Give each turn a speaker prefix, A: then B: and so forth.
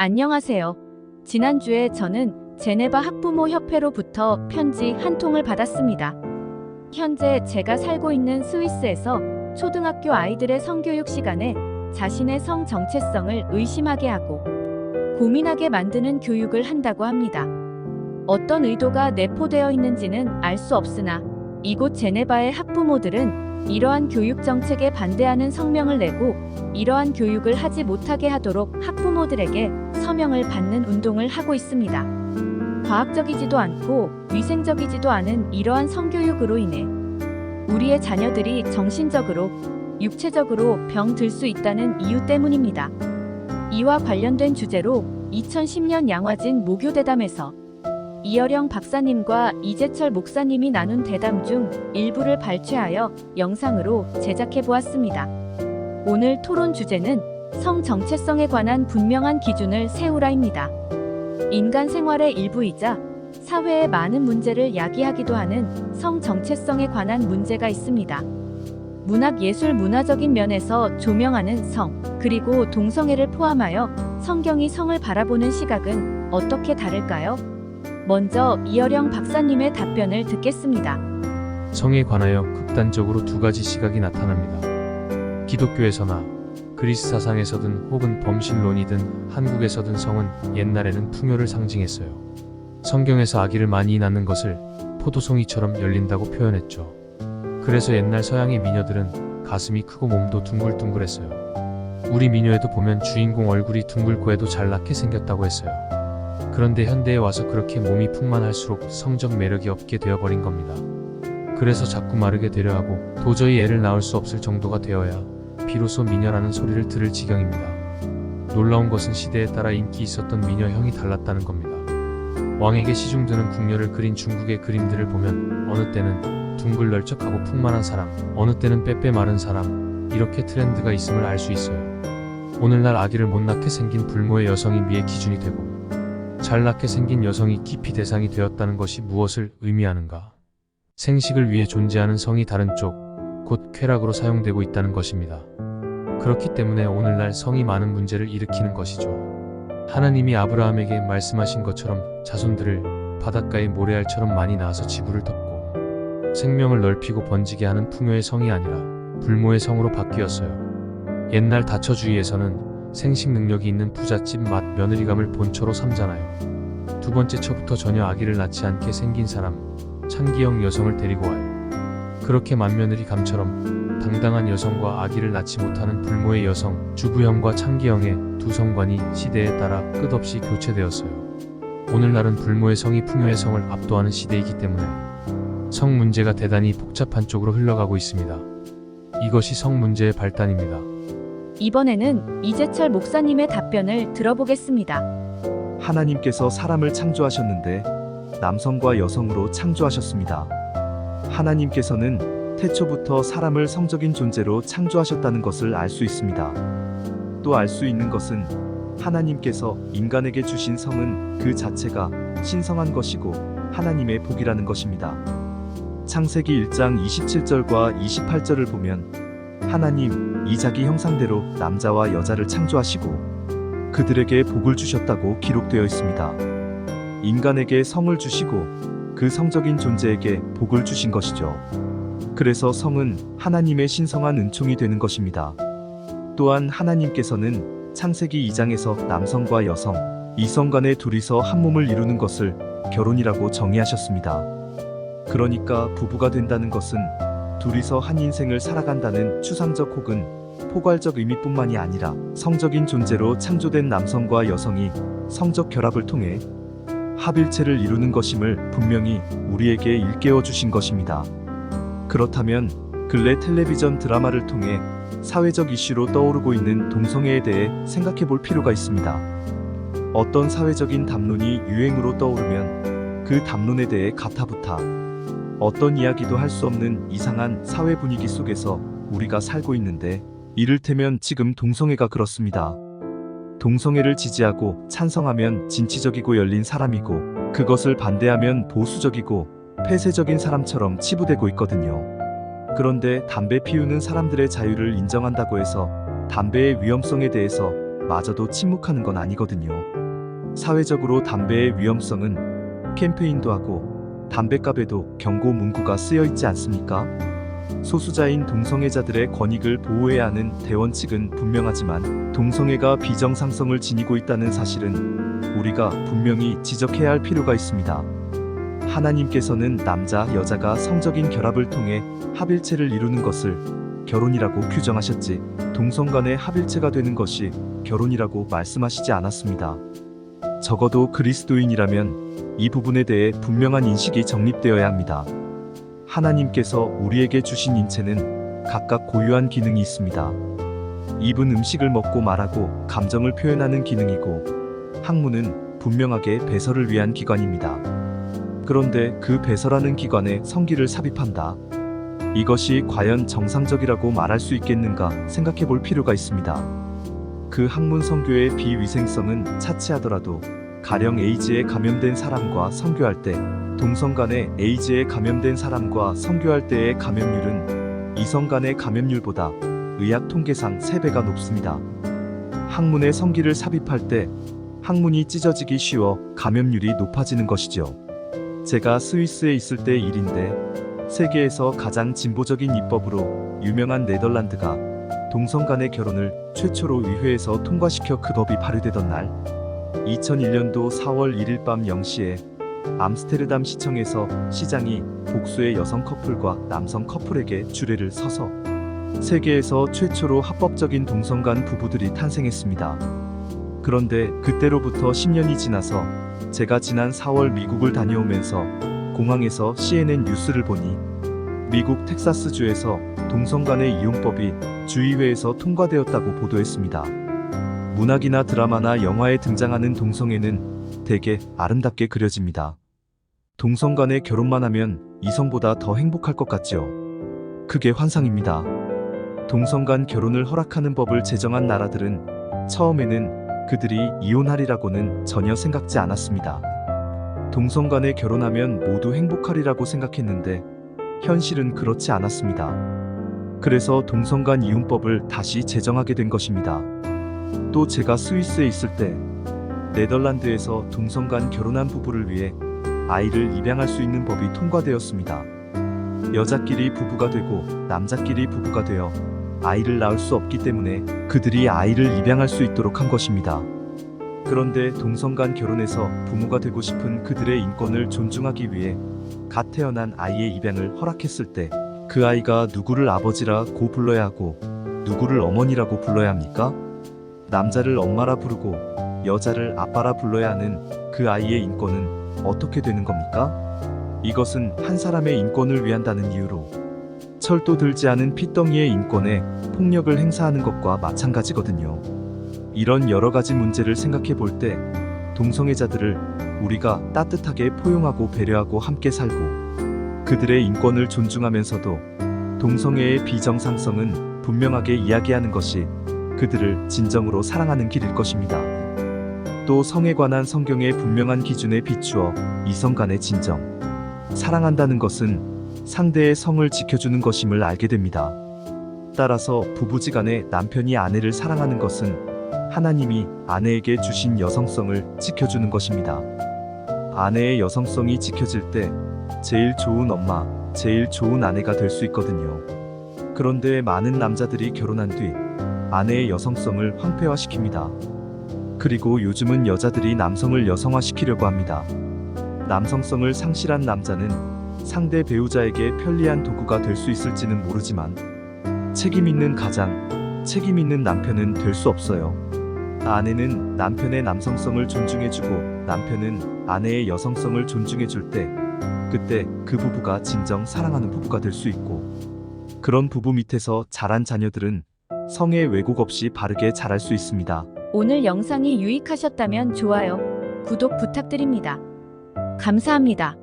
A: 안녕하세요. 지난주에 저는 제네바 학부모 협회로부터 편지 한 통을 받았습니다. 현재 제가 살고 있는 스위스에서 초등학교 아이들의 성교육 시간에 자신의 성 정체성을 의심하게 하고 고민하게 만드는 교육을 한다고 합니다. 어떤 의도가 내포되어 있는지는 알 수 없으나 이곳 제네바의 학부모들은 이러한 교육 정책에 반대하는 성명을 내고 이러한 교육을 하지 못하게 하도록 학부모들에게 서명을 받는 운동을 하고 있습니다. 과학적이지도 않고 위생적이지도 않은 이러한 성교육으로 인해 우리의 자녀들이 정신적으로, 육체적으로 병들 수 있다는 이유 때문입니다. 이와 관련된 주제로 2010년 양화진 모교대담에서 이어령 박사님과 이재철 목사님이 나눈 대담 중 일부를 발췌하여 영상으로 제작해 보았습니다. 오늘 토론 주제는 성 정체성에 관한 분명한 기준을 세우라입니다. 인간 생활의 일부이자 사회의 많은 문제를 야기하기도 하는 성 정체성에 관한 문제가 있습니다. 문학 예술 문화적인 면에서 조명하는 성, 그리고 동성애를 포함하여 성경이 성을 바라보는 시각은 어떻게 다를까요? 먼저 이어령 박사님의 답변을 듣겠습니다.
B: 성에 관하여 극단적으로 두 가지 시각이 나타납니다. 기독교에서나 그리스 사상에서든 혹은 범신론이든 한국에서든 성은 옛날에는 풍요를 상징했어요. 성경에서 아기를 많이 낳는 것을 포도송이처럼 열린다고 표현했죠. 그래서 옛날 서양의 미녀들은 가슴이 크고 몸도 둥글둥글했어요. 우리 미녀에도 보면 주인공 얼굴이 둥글고 해도 잘나게 생겼다고 했어요. 그런데 현대에 와서 그렇게 몸이 풍만할수록 성적 매력이 없게 되어버린 겁니다. 그래서 자꾸 마르게 되려 하고 도저히 애를 낳을 수 없을 정도가 되어야 비로소 미녀라는 소리를 들을 지경입니다. 놀라운 것은 시대에 따라 인기 있었던 미녀형이 달랐다는 겁니다. 왕에게 시중드는 궁녀를 그린 중국의 그림들을 보면 어느 때는 둥글 널쩍하고 풍만한 사람, 어느 때는 빼빼 마른 사람, 이렇게 트렌드가 있음을 알 수 있어요. 오늘날 아기를 못 낳게 생긴 불모의 여성이 미의 기준이 되고 잘 낳게 생긴 여성이 기피 대상이 되었다는 것이 무엇을 의미하는가? 생식을 위해 존재하는 성이 다른 쪽, 곧 쾌락으로 사용되고 있다는 것입니다. 그렇기 때문에 오늘날 성이 많은 문제를 일으키는 것이죠. 하나님이 아브라함에게 말씀하신 것처럼 자손들을 바닷가의 모래알처럼 많이 낳아서 지구를 덮고 생명을 넓히고 번지게 하는 풍요의 성이 아니라 불모의 성으로 바뀌었어요. 옛날 다처주의에서는 생식 능력이 있는 부잣집 맏 며느리감을 본처로 삼잖아요. 두 번째 처부터 전혀 아기를 낳지 않게 생긴 사람, 창기형 여성을 데리고 와요. 그렇게 맏며느리감처럼 당당한 여성과 아기를 낳지 못하는 불모의 여성, 주부형과 창기형의 두 성관이 시대에 따라 끝없이 교체되었어요. 오늘날은 불모의 성이 풍요의 성을 압도하는 시대이기 때문에 성 문제가 대단히 복잡한 쪽으로 흘러가고 있습니다. 이것이 성 문제의 발단입니다.
A: 이번에는 이재철 목사님의 답변을 들어보겠습니다.
C: 하나님께서 사람을 창조하셨는데 남성과 여성으로 창조하셨습니다. 하나님께서는 태초부터 사람을 성적인 존재로 창조하셨다는 것을 알 수 있습니다. 또 알 수 있는 것은 하나님께서 인간에게 주신 성은 그 자체가 신성한 것이고 하나님의 복이라는 것입니다. 창세기 1장 27절과 28절을 보면 하나님 이 자기 형상대로 남자와 여자를 창조하시고 그들에게 복을 주셨다고 기록되어 있습니다. 인간에게 성을 주시고 그 성적인 존재에게 복을 주신 것이죠. 그래서 성은 하나님의 신성한 은총이 되는 것입니다. 또한 하나님께서는 창세기 2장에서 남성과 여성, 이성 간의 둘이서 한 몸을 이루는 것을 결혼이라고 정의하셨습니다. 그러니까 부부가 된다는 것은 둘이서 한 인생을 살아간다는 추상적 혹은 포괄적 의미뿐만이 아니라 성적인 존재로 창조된 남성과 여성이 성적 결합을 통해 합일체를 이루는 것임을 분명히 우리에게 일깨워 주신 것입니다. 그렇다면 근래 텔레비전 드라마를 통해 사회적 이슈로 떠오르고 있는 동성애에 대해 생각해 볼 필요가 있습니다. 어떤 사회적인 담론이 유행으로 떠오르면 그 담론에 대해 가타부타 어떤 이야기도 할 수 없는 이상한 사회 분위기 속에서 우리가 살고 있는데 이를테면 지금 동성애가 그렇습니다. 동성애를 지지하고 찬성하면 진취적이고 열린 사람이고 그것을 반대하면 보수적이고 폐쇄적인 사람처럼 치부되고 있거든요. 그런데 담배 피우는 사람들의 자유를 인정한다고 해서 담배의 위험성에 대해서 마저도 침묵하는 건 아니거든요. 사회적으로 담배의 위험성은 캠페인도 하고 담배값에도 경고 문구가 쓰여 있지 않습니까? 소수자인 동성애자들의 권익을 보호해야 하는 대원칙은 분명하지만 동성애가 비정상성을 지니고 있다는 사실은 우리가 분명히 지적해야 할 필요가 있습니다. 하나님께서는 남자, 여자가 성적인 결합을 통해 합일체를 이루는 것을 결혼이라고 규정하셨지 동성 간의 합일체가 되는 것이 결혼이라고 말씀하시지 않았습니다. 적어도 그리스도인이라면 이 부분에 대해 분명한 인식이 정립되어야 합니다. 하나님께서 우리에게 주신 인체는 각각 고유한 기능이 있습니다. 입은 음식을 먹고 말하고 감정을 표현하는 기능이고 항문은 분명하게 배설을 위한 기관입니다. 그런데 그 배설하는 기관에 성기를 삽입한다. 이것이 과연 정상적이라고 말할 수 있겠는가 생각해 볼 필요가 있습니다. 그 항문 성교의 비위생성은 차치하더라도 가령 에이즈에 감염된 사람과 성교할 때 동성 간의 에이즈에 감염된 사람과 성교할 때의 감염률은 이성 간의 감염률보다 의학 통계상 3배가 높습니다. 항문에 성기를 삽입할 때 항문이 찢어지기 쉬워 감염률이 높아지는 것이죠. 제가 스위스에 있을 때 일인데 세계에서 가장 진보적인 입법으로 유명한 네덜란드가 동성 간의 결혼을 최초로 의회에서 통과시켜 그 법이 발효되던 날 2001년도 4월 1일 밤 0시에 암스테르담 시청에서 시장이 복수의 여성 커플과 남성 커플에게 주례를 서서 세계에서 최초로 합법적인 동성 간 부부들이 탄생했습니다. 그런데 그때로부터 10년이 지나서 제가 지난 4월 미국을 다녀오면서 공항에서 CNN 뉴스를 보니 미국 텍사스주에서 동성 간의 이혼법이 주의회에서 통과되었다고 보도했습니다. 문학이나 드라마나 영화에 등장하는 동성애는 대개 아름답게 그려집니다. 동성 간의 결혼만 하면 이성보다 더 행복할 것 같지요. 그게 환상입니다. 동성 간 결혼을 허락하는 법을 제정한 나라들은 처음에는 그들이 이혼하리라고는 전혀 생각지 않았습니다. 동성 간에 결혼하면 모두 행복하리라고 생각했는데 현실은 그렇지 않았습니다. 그래서 동성 간 이혼법을 다시 제정하게 된 것입니다. 또 제가 스위스에 있을 때 네덜란드에서 동성 간 결혼한 부부를 위해 아이를 입양할 수 있는 법이 통과되었습니다. 여자끼리 부부가 되고 남자끼리 부부가 되어 아이를 낳을 수 없기 때문에 그들이 아이를 입양할 수 있도록 한 것입니다. 그런데 동성 간 결혼해서 부모가 되고 싶은 그들의 인권을 존중하기 위해 갓 태어난 아이의 입양을 허락했을 때 그 아이가 누구를 아버지라고 불러야 하고 누구를 어머니라고 불러야 합니까? 남자를 엄마라 부르고 여자를 아빠라 불러야 하는 그 아이의 인권은 어떻게 되는 겁니까? 이것은 한 사람의 인권을 위한다는 이유로 철도 들지 않은 핏덩이의 인권에 폭력을 행사하는 것과 마찬가지거든요. 이런 여러 가지 문제를 생각해 볼 때 동성애자들을 우리가 따뜻하게 포용하고 배려하고 함께 살고 그들의 인권을 존중하면서도 동성애의 비정상성은 분명하게 이야기하는 것이 그들을 진정으로 사랑하는 길일 것입니다. 또 성에 관한 성경의 분명한 기준에 비추어 이성 간의 진정, 사랑한다는 것은 상대의 성을 지켜주는 것임을 알게 됩니다. 따라서 부부지간에 남편이 아내를 사랑하는 것은 하나님이 아내에게 주신 여성성을 지켜주는 것입니다. 아내의 여성성이 지켜질 때 제일 좋은 엄마, 제일 좋은 아내가 될 수 있거든요. 그런데 많은 남자들이 결혼한 뒤 아내의 여성성을 황폐화시킵니다. 그리고 요즘은 여자들이 남성을 여성화시키려고 합니다. 남성성을 상실한 남자는 상대 배우자에게 편리한 도구가 될 수 있을지는 모르지만 책임 있는 가장, 책임 있는 남편은 될 수 없어요. 아내는 남편의 남성성을 존중해주고 남편은 아내의 여성성을 존중해줄 때 그때 그 부부가 진정 사랑하는 부부가 될 수 있고 그런 부부 밑에서 자란 자녀들은 성의 왜곡 없이 바르게 자랄 수 있습니다.
A: 오늘 영상이 유익하셨다면 좋아요, 구독 부탁드립니다. 감사합니다.